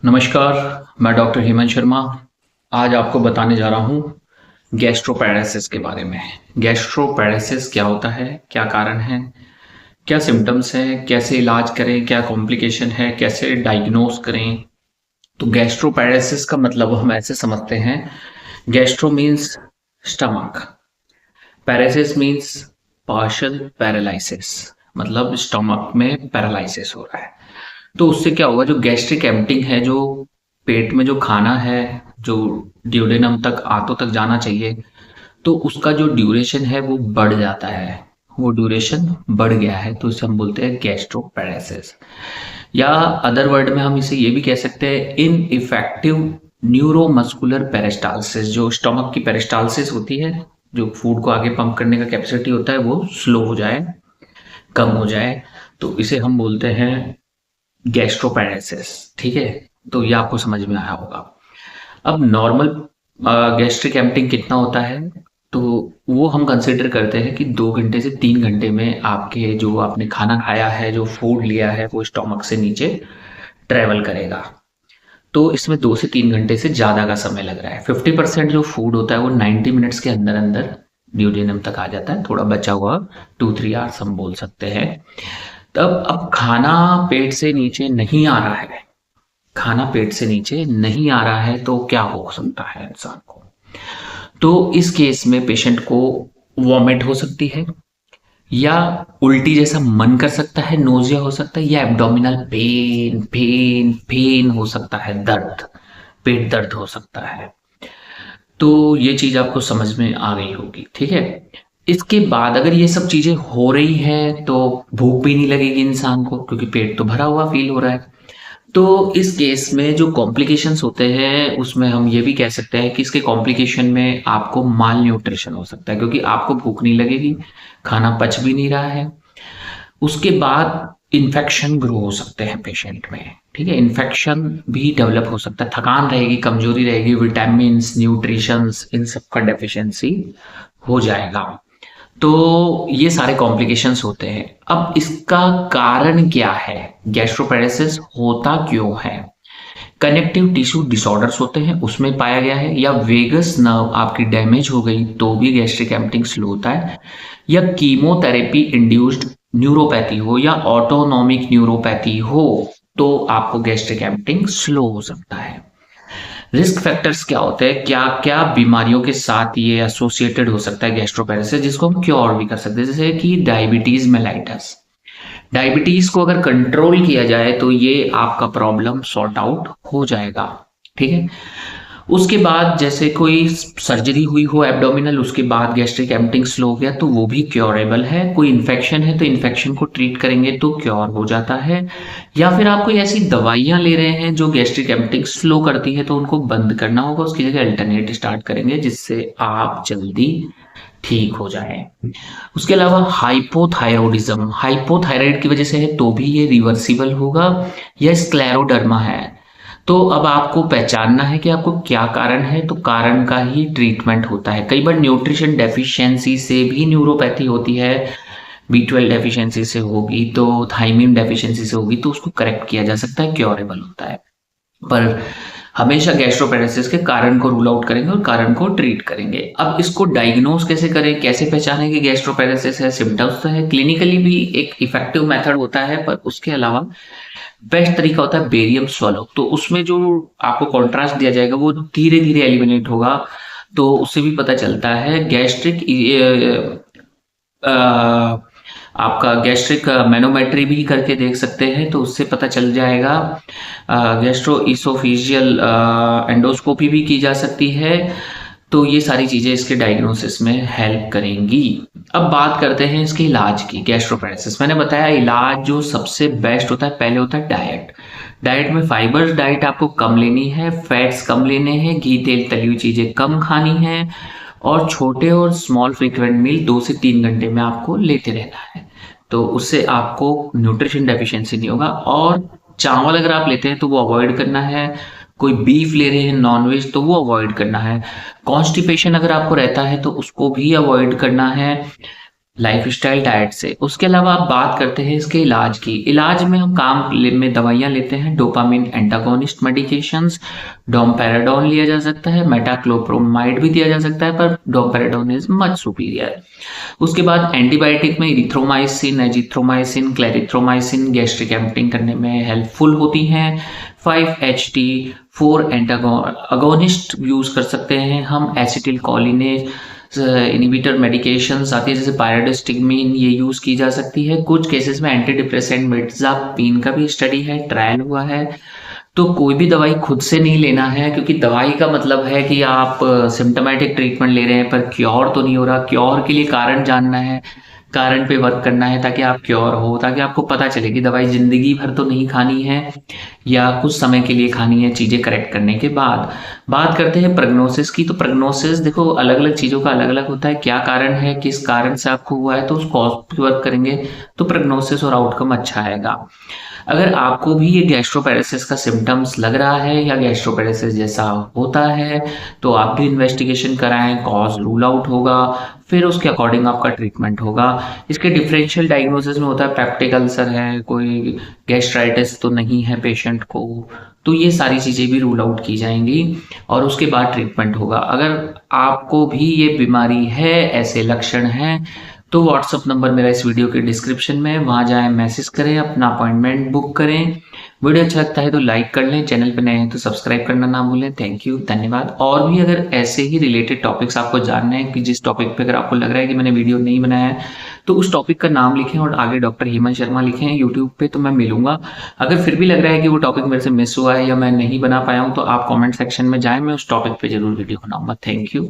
नमस्कार, मैं डॉक्टर हेमंत शर्मा। आज आपको बताने जा रहा हूँ गैस्ट्रोपैरालिसिस के बारे में। गैस्ट्रोपैरालिसिस क्या होता है, क्या कारण है, क्या सिम्टम्स हैं, कैसे इलाज करें, क्या कॉम्प्लिकेशन है, कैसे डायग्नोस करें। तो गैस्ट्रोपैरालिसिस का मतलब हम ऐसे समझते हैं, gastro means stomach, paralysis means partial paralysis, मतलब स्टमक में पैरालिसिस हो रहा है। तो उससे क्या होगा, जो गैस्ट्रिक एम्पटिंग है, जो पेट में जो खाना है, जो ड्यूडेनम तक आंतों तक जाना चाहिए, तो उसका जो ड्यूरेशन है वो बढ़ जाता है। वो ड्यूरेशन बढ़ गया है तो इसे हम बोलते हैं गैस्ट्रोपैरालिसिस। या अदर वर्ड में हम इसे ये भी कह सकते हैं इन इफेक्टिव न्यूरोमस्कुलर पेरिस्टालसिस। जो स्टमक की पेरिस्टालसिस होती है, जो फूड को आगे पंप करने का कैपेसिटी होता है, वो स्लो हो जाए, कम हो जाए, तो इसे हम बोलते हैं गैस्ट्रोपैरालिसिस। ठीक है, तो ये आपको समझ में आया होगा। अब नॉर्मल गैस्ट्रिक एम्पटिंग कितना होता है, तो वो हम कंसिडर करते हैं कि 2 घंटे से 3 घंटे में आपके जो आपने खाना खाया है, जो फूड लिया है, वो स्टोमक से नीचे ट्रेवल करेगा। तो इसमें 2 से 3 घंटे से ज़्यादा का समय लग रहा है। 50% जो फूड होता है वो 90 मिनट्स के अंदर अंदर ड्यूडेनम तक आ जाता है। थोड़ा बचा हुआ 2-3 आवर्स हम बोल सकते हैं। तब अब खाना पेट से नीचे नहीं आ रहा है, खाना पेट से नीचे नहीं आ रहा है तो क्या हो सकता है इंसान को। तो इस केस में पेशेंट को वॉमिट हो सकती है, या उल्टी जैसा मन कर सकता है, नोजिया हो सकता है, या एब्डोमिनल पेन पेन पेन हो सकता है, दर्द, पेट दर्द हो सकता है। तो ये चीज आपको समझ में आ गई होगी। ठीक है, इसके बाद अगर ये सब चीजें हो रही हैं तो भूख भी नहीं लगेगी इंसान को, क्योंकि पेट तो भरा हुआ फील हो रहा है। तो इस केस में जो कॉम्प्लिकेशंस होते हैं उसमें हम ये भी कह सकते हैं कि इसके कॉम्प्लिकेशन में आपको माल न्यूट्रिशन हो सकता है, क्योंकि आपको भूख नहीं लगेगी, खाना पच भी नहीं रहा है। उसके बाद इन्फेक्शन ग्रो हो सकते हैं पेशेंट में। ठीक है, इन्फेक्शन भी डेवलप हो सकता है, थकान रहेगी, कमजोरी रहेगी, विटामिन्स, न्यूट्रिशंस, इन सब का डेफिशिएंसी हो जाएगा। तो ये सारे कॉम्प्लिकेशंस होते हैं। अब इसका कारण क्या है, गैस्ट्रोपैरालिसिस होता क्यों है? कनेक्टिव टिश्यू डिसऑर्डर्स होते हैं, उसमें पाया गया है, या वेगस नर्व आपकी डैमेज हो गई तो भी गैस्ट्रिक एम्पटिंग स्लो होता है, या कीमोथेरेपी इंड्यूस्ड न्यूरोपैथी हो, या ऑटोनॉमिक न्यूरोपैथी हो, तो आपको गैस्ट्रिक एम्पटिंग स्लो हो सकता है। रिस्क फैक्टर्स क्या होते हैं, क्या क्या बीमारियों के साथ ये एसोसिएटेड हो सकता है गैस्ट्रोपैरालिसिस, जिसको हम क्योर भी कर सकते हैं, जैसे कि डायबिटीज मेलाइटस। डायबिटीज को अगर कंट्रोल किया जाए तो ये आपका प्रॉब्लम सॉर्ट आउट हो जाएगा। ठीक है, उसके बाद जैसे कोई सर्जरी हुई हो एब्डोमिनल, उसके बाद गैस्ट्रिक एम्पटिंग स्लो हो गया, तो वो भी क्योरेबल है। कोई इन्फेक्शन है तो इन्फेक्शन को ट्रीट करेंगे तो क्योर हो जाता है। या फिर आप कोई ऐसी दवाइयां ले रहे हैं जो गैस्ट्रिक एम्पटिंग स्लो करती है, तो उनको बंद करना होगा, उसकी जगह अल्टरनेट स्टार्ट करेंगे जिससे आप जल्दी ठीक हो जाए। उसके अलावा हाइपोथायरॉयडिज्म, हाइपोथायराइड की वजह से है तो भी ये रिवर्सिबल होगा, या स्क्लेरोडर्मा है। तो अब आपको पहचानना है कि आपको क्या कारण है, तो कारण का ही ट्रीटमेंट होता है। कई बार न्यूट्रिशन डेफिशिएंसी से भी न्यूरोपैथी होती है, B12 डेफिशिएंसी से होगी, तो थाइमिन डेफिशिएंसी से होगी, तो उसको करेक्ट किया जा सकता है, क्योरेबल होता है। पर हमेशा गैस्ट्रोपैरालिसिस के कारण को रूल आउट करेंगे और कारण को ट्रीट करेंगे। अब इसको डायग्नोज कैसे करें, कैसे पहचानें कि गैस्ट्रोपैरालिसिस है? सिम्टम्स तो है, क्लिनिकली भी एक इफेक्टिव मेथड होता है, पर उसके अलावा बेस्ट तरीका होता है बेरियम स्वैलो। तो उसमें जो आपको कॉन्ट्रास्ट दिया जाएगा वो धीरे धीरे एलिमिनेट होगा, तो उससे भी पता चलता है गैस्ट्रिक आपका गैस्ट्रिक मैनोमेट्री भी करके देख सकते हैं, तो उससे पता चल जाएगा। गैस्ट्रो इसोफेजियल एंडोस्कोपी भी की जा सकती है। तो ये सारी चीजें इसके डायग्नोसिस में हेल्प करेंगी। अब बात करते हैं इसके इलाज की। गैस्ट्रोपैरालिसिस मैंने बताया, इलाज जो सबसे बेस्ट होता है, पहले होता है डाइट। डाइट में फाइबर डाइट आपको कम लेनी है, फैट्स कम लेने हैं, घी तेल तली हुई चीजें कम खानी है, और छोटे और स्मॉल फ्रीक्वेंट मील 2 से 3 घंटे में आपको लेते रहना है। तो उससे आपको न्यूट्रिशन डेफिशिएंसी नहीं होगा। और चावल अगर आप लेते हैं तो वो अवॉइड करना है। कोई बीफ ले रहे हैं, नॉनवेज, तो वो अवॉइड करना है। कॉन्स्टिपेशन अगर आपको रहता है तो उसको भी अवॉइड करना है। लाइफस्टाइल डाइट से। उसके अलावा आप बात करते हैं इसके इलाज की। इलाज में हम में दवाइयाँ लेते हैं, डोपामिन एंटागोनिस्ट मेडिकेशंस, डोमपेराडोन लिया जा सकता है, मेटाक्लोप्रोमाइड भी दिया जा सकता है, पर डोमपेराडोन इज मच सुपीरियर। उसके बाद एंटीबायोटिक में erythromycin, azithromycin, clarithromycin gastric emptying करने में हेल्पफुल होती हैं। 5-HT 4 एंटागोनिस्ट यूज कर सकते हैं हम। एसिटिल कोलिनेज इनिबिटर मेडिकेशंस आती है जैसे पायरोडिस्टिग्मिन, ये यूज की जा सकती है। कुछ केसेस में एंटी डिप्रेसेंट मिर्जापीन का भी स्टडी है, ट्रायल हुआ है। तो कोई भी दवाई खुद से नहीं लेना है, क्योंकि दवाई का मतलब है कि आप सिम्टोमेटिक ट्रीटमेंट ले रहे हैं पर क्योर तो नहीं हो रहा। क्योर के लिए कारण जानना है, कारण पे वर्क करना है ताकि आप क्योर हो, ताकि आपको पता चले कि दवाई जिंदगी भर तो नहीं खानी है या कुछ समय के लिए खानी है चीज़ें करेक्ट करने के बाद। बात करते हैं प्रोग्नोसिस की। तो प्रोग्नोसिस देखो अलग अलग चीज़ों का अलग अलग होता है, क्या कारण है, किस कारण से आपको हुआ है, तो उस कॉज पे वर्क करेंगे तो प्रोग्नोसिस और आउटकम अच्छा आएगा। अगर आपको भी ये गैस्ट्रोपेरेसिस का सिम्टम्स लग रहा है या गैस्ट्रोपेरेसिस जैसा होता है तो आप भी इन्वेस्टिगेशन कराएं, कॉज रूल आउट होगा, फिर उसके अकॉर्डिंग आपका ट्रीटमेंट होगा। इसके डिफरेंशियल डायग्नोसिस में होता है पेप्टिक अल्सर है, कोई गैस्ट्राइटिस तो नहीं है पेशेंट को, तो ये सारी चीज़ें भी रूल आउट की जाएंगी और उसके बाद ट्रीटमेंट होगा। अगर आपको भी ये बीमारी है, ऐसे लक्षण हैं, तो व्हाट्सअप नंबर मेरा इस वीडियो के डिस्क्रिप्शन में, वहाँ जाएं, मैसेज करें, अपना अपॉइंटमेंट बुक करें। वीडियो अच्छा लगता है तो लाइक कर लें, चैनल पर नए हैं तो सब्सक्राइब करना ना भूलें। थैंक यू, धन्यवाद। और भी अगर ऐसे ही रिलेटेड टॉपिक्स आपको जानने हैं कि जिस टॉपिक पे अगर आपको लग रहा है कि मैंने वीडियो नहीं बनाया है तो उस टॉपिक का नाम लिखें और आगे डॉक्टर हेमंत शर्मा लिखें यूट्यूब पे, तो मैं मिलूंगा। अगर फिर भी लग रहा है कि वो टॉपिक मेरे से मिस हुआ है या मैं नहीं बना पाया हूँ तो आप कॉमेंट सेक्शन में जाएं, मैं उस टॉपिक पे जरूर वीडियो बनाऊंगा। Thank you.